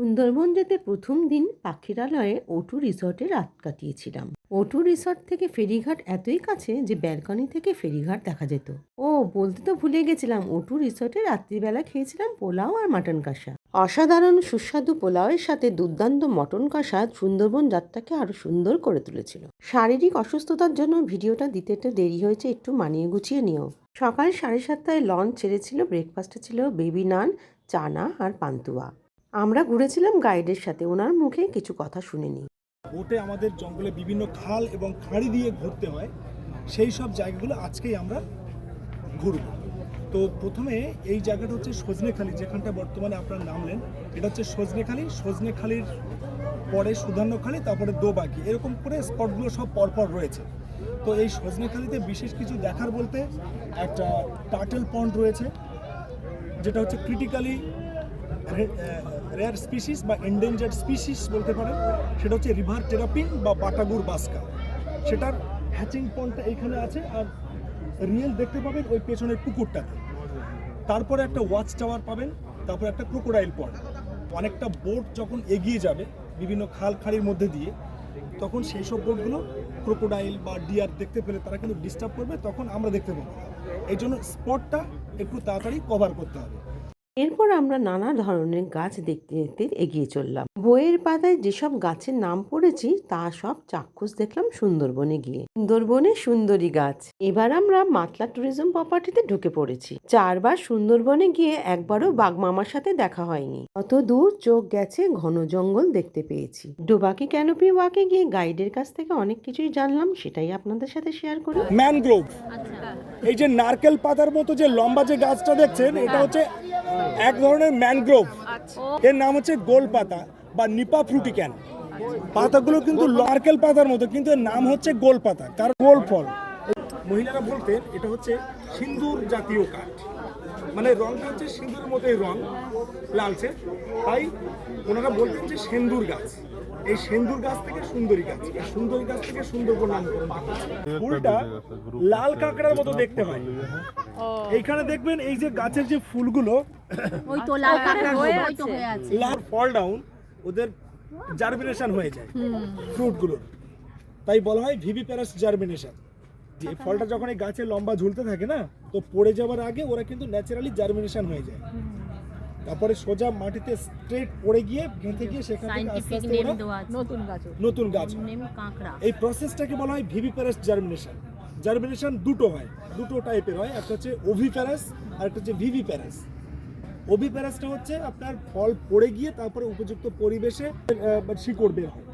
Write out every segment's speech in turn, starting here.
সুন্দরবন যেতে প্রথম দিন পাখিরালয়ে O2 রিসর্টে রাত কাটিয়েছিলাম। O2 রিসর্ট থেকে ফেরিঘাট এতই কাছে যে ব্যালকনি থেকে ফেরিঘাট দেখা যেত। ও বলতে তো ভুলে গেছিলাম, O2 রিসর্টে রাত্রিবেলা খেয়েছিলাম পোলাও আর মাটন কষা। অসাধারণ সুস্বাদু পোলাওয়ের সাথে দুর্দান্ত মটন কষা সুন্দরবন যাত্রাকে আরো সুন্দর করে তুলেছিল। শারীরিক অসুস্থতার জন্য ভিডিওটা দিতে একটু দেরি হয়েছে, একটু মানিয়ে গুছিয়ে নিও। সকাল 7:30টায় লঞ্চ ছেড়েছিল। ব্রেকফাস্টে ছিল বেবি নান, চানা আর পান্তুয়া। আমরা ঘুরেছিলাম গাইডের সাথে, ওনার মুখে কিছু কথা শুনিনি। বোটে আমাদের জঙ্গলে বিভিন্ন খাল এবং খাঁড়ি দিয়ে ঘুরতে হয়, সেই সব জায়গাগুলো আজকেই আমরা ঘুরব। তো প্রথমে এই জায়গাটা হচ্ছে সজনেখালি, যেখানটা বর্তমানে আপনারা নামলেন। এটা হচ্ছে সজনেখালি। সজনেখালির পরে সুধান্যখালি, তারপরে দোবাকি, এরকম করে স্পটগুলো সব পরপর রয়েছে। তো এই সজনেখালিতে বিশেষ কিছু দেখার বলতে একটা টার্টেল পন্ড রয়েছে, যেটা হচ্ছে ক্রিটিক্যালি রেয়ার স্পিসিস বা এন্ডেঞ্জার্ড স্পিসিস বলতে পারেন। সেটা হচ্ছে রিভার টেরাপিন বা বাটাগুর বাস্কা। সেটার হ্যাচিং পন্ডটা এইখানে আছে, আর রিয়েল দেখতে পাবেন ওই পেছনের পুকুরটাতে। তারপরে একটা ওয়াচ টাওয়ার পাবেন, তারপর একটা ক্রোকোডাইল পন্ড। অনেকটা বোট যখন এগিয়ে যাবে বিভিন্ন খাল খাড়ির মধ্যে দিয়ে, তখন সেই সব বোটগুলো ক্রোকোডাইল বা ডিয়ার দেখতে পেলে তারা কিন্তু ডিস্টার্ব করবে, তখন আমরা দেখতে পাবো। এই জন্য স্পটটা একটু তাড়াতাড়ি কভার করতে হবে। এরপর আমরা নানা ধরনের গাছ দেখতে দেখতে এগিয়ে চললাম। বইয়ের পাতায় যেসব গাছের নাম পড়েছি তা সব চাক্ষুষ দেখলাম সুন্দরবনে গিয়ে। সুন্দরবনে সুন্দরী গাছ। এবার আমরা মাতলা ট্যুরিজম প্রপার্টিতে ঢুকে পড়েছি। 4বার সুন্দরবনে গিয়ে একবারও বাঘমামার সাথে দেখা হয়নি। অত দূর চোখ গেছে, ঘন জঙ্গল দেখতে পেয়েছি। ডোবাকি ক্যানোপি ওয়াকে গিয়ে গাইডের কাছ থেকে অনেক কিছুই জানলাম, সেটাই আপনাদের সাথে শেয়ার করি। ম্যানগ্রোভ, এই যে নারকেল পাতার মতো যে লম্বা যে গাছটা দেখছেন, এটা হচ্ছে এক ধরনের ম্যানগ্রোভ। এর নাম হচ্ছে গোল পাতা বা নিপা ফ্রুটিক্যান। পাতাগুলো কিন্তু নারকেল পাতার মতো, কিন্তু এর নাম হচ্ছে গোল পাতা, কারণ গোল ফল। মহিলারা বলতেন এটা হচ্ছে সিন্দুর জাতীয় কাঠ, মানে রংটা হচ্ছে সিন্দুরের মতোই রং, লালচে, তাই ওনারা বলতেন যে সেন্দুর গাছ। এই সেন্দুর গাছ থেকে সুন্দরী গাছ, এই সুন্দরী গাছ থেকে সুন্দরবন নামকরণ। ফুলটা লাল কাঁকড়ার মতো দেখতে হয়। এইখানে দেখবেন এই যে গাছের যে ফুলগুলো লাল ফল ডাউন, ওদের জার্মিনেশন হয়ে যায় ফ্রুটগুলোর, তাই বলা হয় ভিভিপ্যারাস জার্মিনেশন। এই ফলটা যখন এই গাছে লম্বা ঝুলতে থাকে না, তো পড়ে যাওয়ার আগে ওরা কিন্তু ন্যাচারালি জার্মিনেশন হয়ে যায়। তারপরে সোজা মাটিতে স্ট্রেট পড়ে গিয়ে গেঁথে গিয়ে সেখান থেকে আস্তে আস্তে নতুন গাছ। এই প্রসেসটাকে বলা হয় ভিভিপ্যারাস জার্মিনেশন। জার্মিনেশন দুটো হয়, দুটো টাইপের হয়, একটা হচ্ছে ওভিপ্যারাস আর একটা হচ্ছে ভিভিপ্যারাস। ওভিপ্যারাসটা হচ্ছে আপনার ফল পড়ে গিয়ে তারপরে উপযুক্ত পরিবেশে শিকড় বের হয়।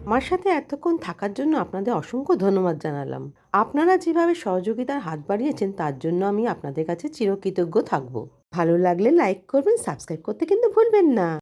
আমার সাথে এতক্ষণ থাকার জন্য আপনাদের অসংখ্য ধন্যবাদ জানালাম। আপনারা যেভাবে সহযোগিতার হাত বাড়িয়েছেন তার জন্য আমি আপনাদের কাছে চিরকৃতজ্ঞ থাকব। ভালো লাগলে লাইক করবেন, সাবস্ক্রাইব করতে কিন্তু ভুলবেন না।